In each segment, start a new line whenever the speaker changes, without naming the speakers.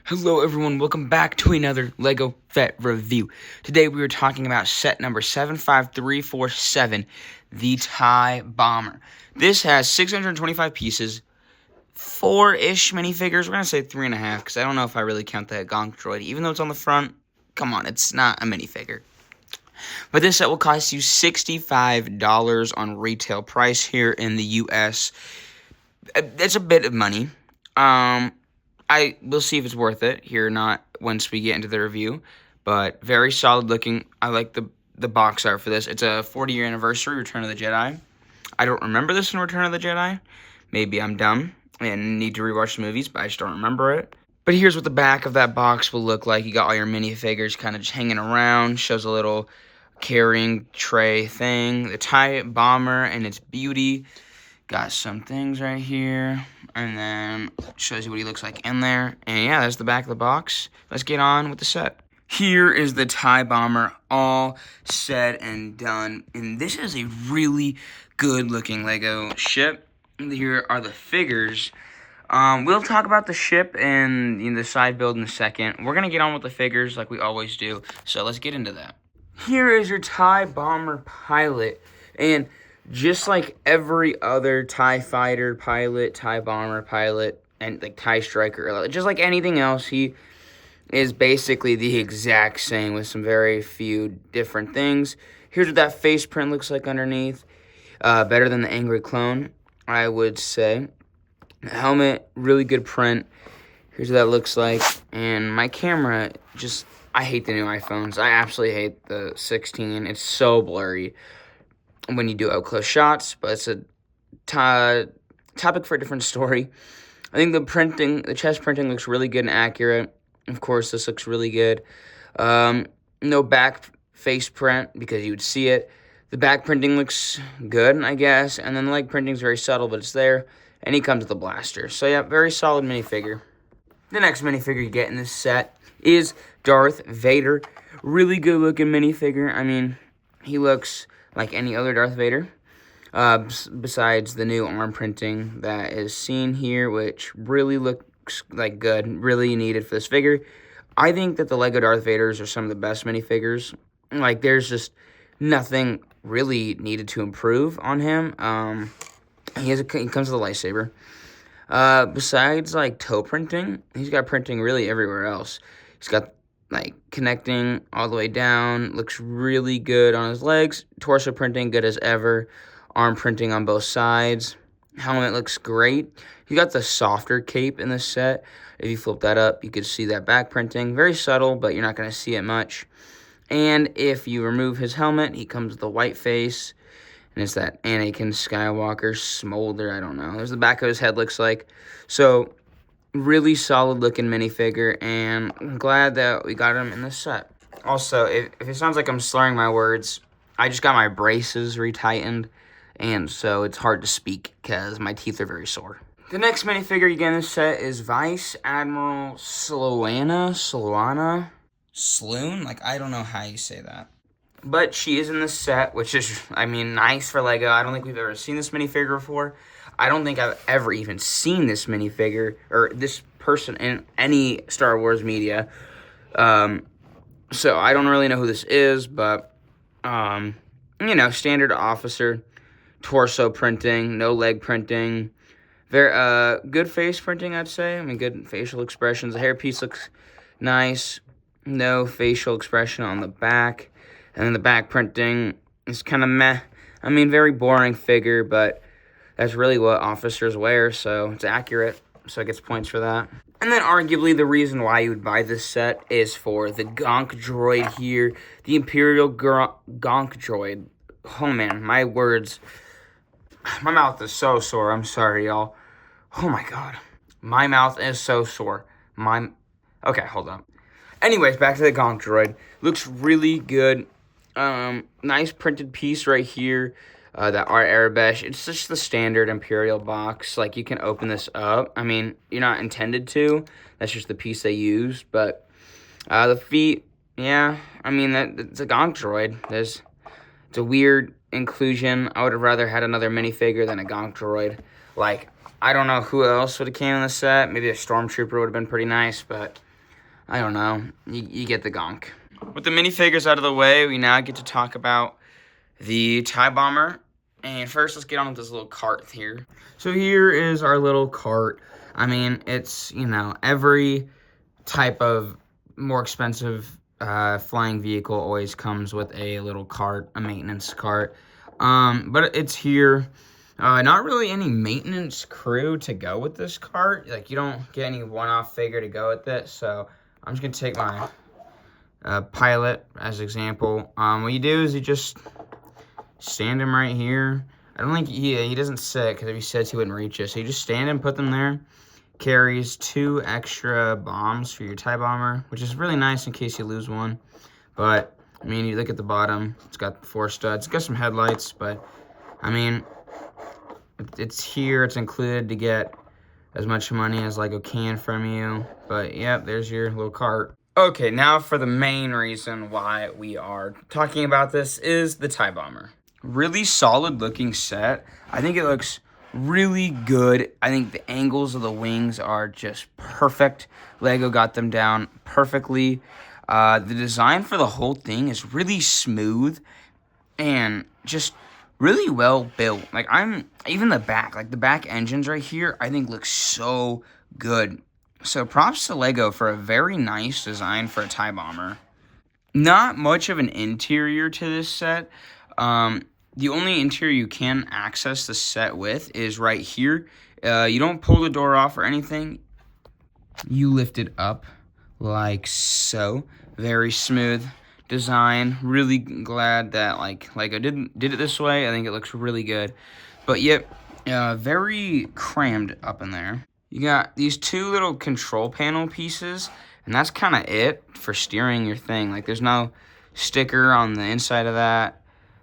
Hello everyone, welcome back to another LEGO Fet review. Today we are talking about set number 75347, the TIE Bomber. This has 625 pieces, 4-ish minifigures. We're going to say 3.5 because I don't know if I really count that Gonk Droid. Even though it's on the front, come on, it's not a minifigure. But this set will cost you $65 on retail price here in the US. That's a bit of money. We'll see if it's worth it here or not once we get into the review. But very solid looking. I like the box art for this. It's a 40-year anniversary, Return of the Jedi. I don't remember this in Return of the Jedi. Maybe I'm dumb and need to rewatch the movies, but I just don't remember it. But here's what the back of that box will look like. You got all your minifigures kind of just hanging around. Shows a little carrying tray thing. The TIE Bomber and its beauty. Got some things right here, and then shows you what he looks like in there. And yeah, that's the back of the box. Let's get on with the set. Here is the TIE Bomber all said and done. And this is a really good looking Lego ship. Here are the figures. We'll talk about the ship and the side build in a second. We're going to get on with the figures like we always do. So let's get into that. Here is your TIE Bomber pilot. And just like every other TIE fighter pilot, TIE Bomber pilot, and like TIE Striker, just like anything else, he is basically the exact same with some very few different things. Here's what that face print looks like underneath. Better than the Angry Clone, I would say. Helmet, really good print. Here's what that looks like. And my camera, I hate the new iPhones. I absolutely hate the 16. It's so blurry when you do up-close shots, but it's a topic for a different story. I think the chest printing looks really good and accurate. Of course, this looks really good. No back face print because you would see it. The back printing looks good, I guess, and then the leg printing is very subtle, but it's there. And he comes with a blaster. So yeah, very solid minifigure. The next minifigure you get in this set is Darth Vader. Really good looking minifigure. I mean, he looks like any other Darth Vader, besides the new arm printing that is seen here, which really looks like good, really needed for this figure. I think that the Lego Darth Vaders are some of the best minifigures. Like, there's just nothing really needed to improve on him. He comes with a lightsaber. Besides, like, toe printing, he's got printing really everywhere else. He's got like connecting all the way down, looks really good on his legs. Torso printing, good as ever. Arm printing on both sides. Helmet looks great. You got the softer cape in this set. If you flip that up, you could see that back printing. Very subtle, but you're not going to see it much. And if you remove his helmet, he comes with a white face. And it's that Anakin Skywalker smolder, I don't know. There's the back of his head looks like. So really solid looking minifigure, and I'm glad that we got him in this set. Also, if it sounds like I'm slurring my words, I just got my braces retightened, and so it's hard to speak because my teeth are very sore. The next minifigure you get in this set is Vice Admiral Sloan? Like, I don't know how you say that. But she is in this set, which is, I mean, nice for Lego. I don't think we've ever seen this minifigure before. I don't think I've ever even seen this minifigure or this person in any Star Wars media. So I don't really know who this is, but, standard officer, torso printing, no leg printing. Very good face printing, I'd say. I mean, good facial expressions. The hairpiece looks nice. No facial expression on the back. And then the back printing is kind of meh. I mean, very boring figure, but that's really what officers wear, so it's accurate. So it gets points for that. And then arguably the reason why you would buy this set is for the Gonk Droid here. The Imperial Gonk Droid. Oh man, my words. My mouth is so sore. I'm sorry, y'all. Oh my god. My mouth is so sore. Okay, hold on. Anyways, back to the Gonk Droid. Looks really good. Nice printed piece right here. That Art Arabesh. It's just the standard Imperial box. Like, you can open this up. I mean, you're not intended to. That's just the piece they used. But the feet, yeah. I mean, it's a Gonk Droid. It's a weird inclusion. I would have rather had another minifigure than a Gonk Droid. Like, I don't know who else would have came in the set. Maybe a Stormtrooper would have been pretty nice, but I don't know. You get the gonk. With the minifigures out of the way, we now get to talk about the TIE Bomber. And first, let's get on with this little cart here. So here is our little cart. I mean, it's, you know, every type of more expensive flying vehicle always comes with a little cart, a maintenance cart. But it's here. Not really any maintenance crew to go with this cart. Like, you don't get any one-off figure to go with it. So I'm just going to take my pilot as example. What you do is you just stand him right here. I don't think he doesn't sit, because if he sits, he wouldn't reach it. So you just stand him, put them there. Carries 2 extra bombs for your TIE Bomber, which is really nice in case you lose one. But, I mean, you look at the bottom. It's got 4 studs. It's got some headlights, but, I mean, it's here. It's included to get as much money as LEGO can from you. But, yep, there's your little cart. Okay, now for the main reason why we are talking about this is the TIE Bomber. Really solid looking set. I think it looks really good. I think the angles of the wings are just perfect. LEGO got them down perfectly. The design for the whole thing is really smooth and just really well built. Like, even the back engines right here, I think look so good. So props to LEGO for a very nice design for a TIE Bomber. Not much of an interior to this set. The only interior you can access the set with is right here. You don't pull the door off or anything. You lift it up like so. Very smooth design. Really glad that LEGO did it this way. I think it looks really good. But yet, very crammed up in there. You got these 2 little control panel pieces, and that's kind of it for steering your thing. Like, there's no sticker on the inside of that.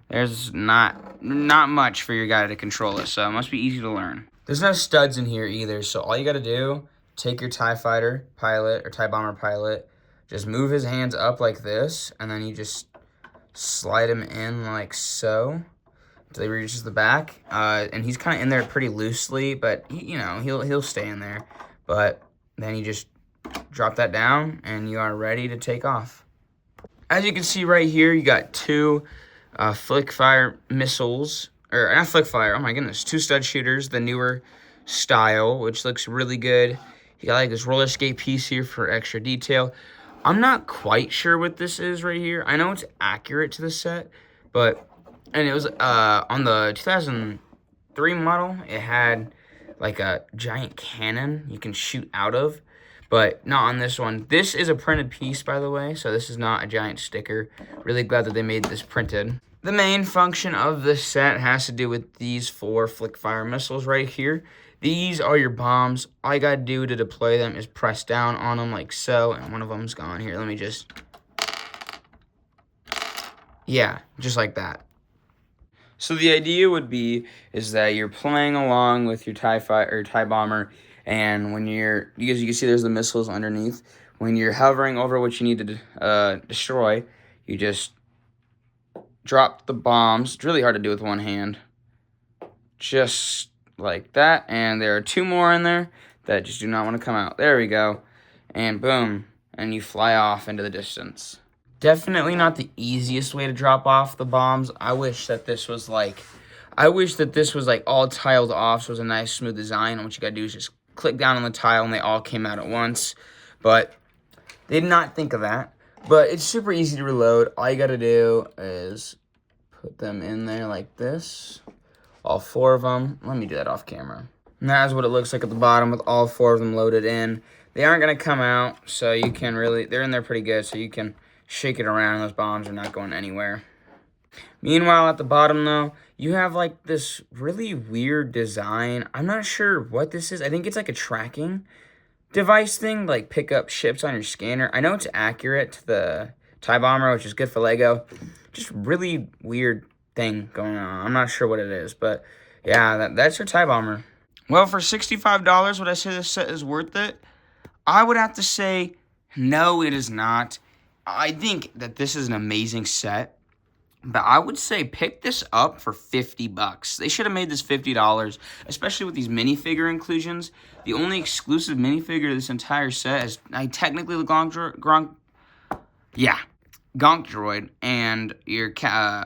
There's not much for your guy to control it, so it must be easy to learn. There's no studs in here either, so all you got to do, take your TIE Fighter pilot or TIE Bomber pilot, just move his hands up like this, and then you just slide him in like so until he reaches the back. And he's kind of in there pretty loosely, but he'll stay in there. But then you just drop that down, and you are ready to take off. As you can see right here, you got 2 flick fire missiles, or not flick fire, oh my goodness, 2 stud shooters, the newer style, which looks really good. You got like this roller skate piece here for extra detail. I'm not quite sure what this is right here. I know it's accurate to the set, and it was on the 2003 model, it had like a giant cannon you can shoot out of, but not on this one. This is a printed piece, by the way, so this is not a giant sticker. Really glad that they made this printed. The main function of this set has to do with these 4 flick fire missiles right here. These are your bombs. All you gotta do to deploy them is press down on them like so, and one of them's gone. Here, let me just... Yeah, just like that. So the idea would be is that you're playing along with your TIE Fighter or TIE Bomber, and when because you can see there's the missiles underneath, when you're hovering over what you need to destroy, you just drop the bombs. It's really hard to do with one hand. Just like that, and there are 2 more in there that just do not want to come out. There we go, and boom, and you fly off into the distance. Definitely not the easiest way to drop off the bombs. I wish that this was like all tiled off, so it was a nice smooth design, and what you gotta do is just click down on the tile and they all came out at once. But they did not think of that. But it's super easy to reload. All you gotta do is put them in there like this. All 4 of them. Let me do that off camera. And that's what it looks like at the bottom with all 4 of them loaded in. They aren't gonna come out, so you can they're in there pretty good, so you can shake it around and those bombs are not going anywhere. Meanwhile, at the bottom, though, you have, like, this really weird design. I'm not sure what this is. I think it's, like, a tracking device thing, like pick up ships on your scanner. I know it's accurate to the TIE Bomber, which is good for LEGO. Just really weird thing going on. I'm not sure what it is, but, yeah, that's your TIE Bomber. Well, for $65, would I say this set is worth it? I would have to say, no, it is not. I think that this is an amazing set. But I would say pick this up for $50. They should have made this $50, especially with these minifigure inclusions. The only exclusive minifigure of this entire set is technically the Gonk Droid and your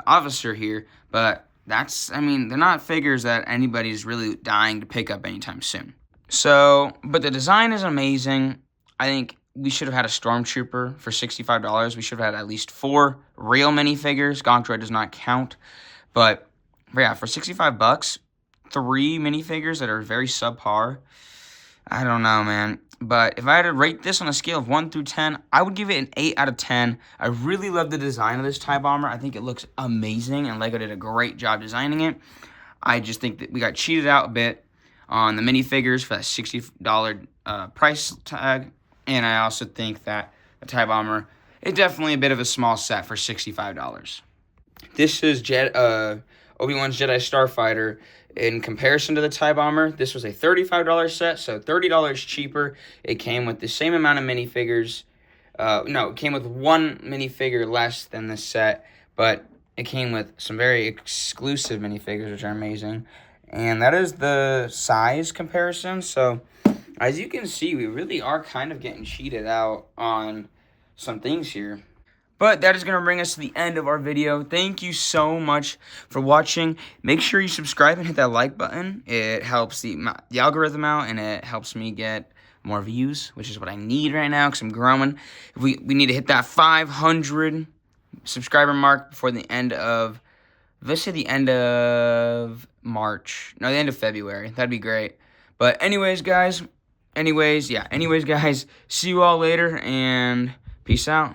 officer here. But that's, I mean, they're not figures that anybody's really dying to pick up anytime soon. So, but the design is amazing. I think we should have had a Stormtrooper for $65. We should have had at least 4 real minifigures. Gonk Droid does not count. But yeah, for $65, 3 minifigures that are very subpar. I don't know, man. But if I had to rate this on a scale of 1 through 10, I would give it an 8 out of 10. I really love the design of this TIE Bomber. I think it looks amazing, and LEGO did a great job designing it. I just think that we got cheated out a bit on the minifigures for that $60 price tag. And I also think that the TIE Bomber is definitely a bit of a small set for $65. This is Obi-Wan's Jedi Starfighter. In comparison to the TIE Bomber, this was a $35 set, so $30 cheaper. It came with the same amount of minifigures. No, it came with 1 minifigure less than this set, but it came with some very exclusive minifigures, which are amazing. And that is the size comparison. So, as you can see, we really are kind of getting cheated out on some things here. But that is going to bring us to the end of our video. Thank you so much for watching. Make sure you subscribe and hit that like button. It helps the algorithm out, and it helps me get more views, which is what I need right now because I'm growing. We need to hit that 500 subscriber mark before the end of, let's say the end of March. No, the end of February. That'd be great. But anyways, guys, see you all later, and peace out.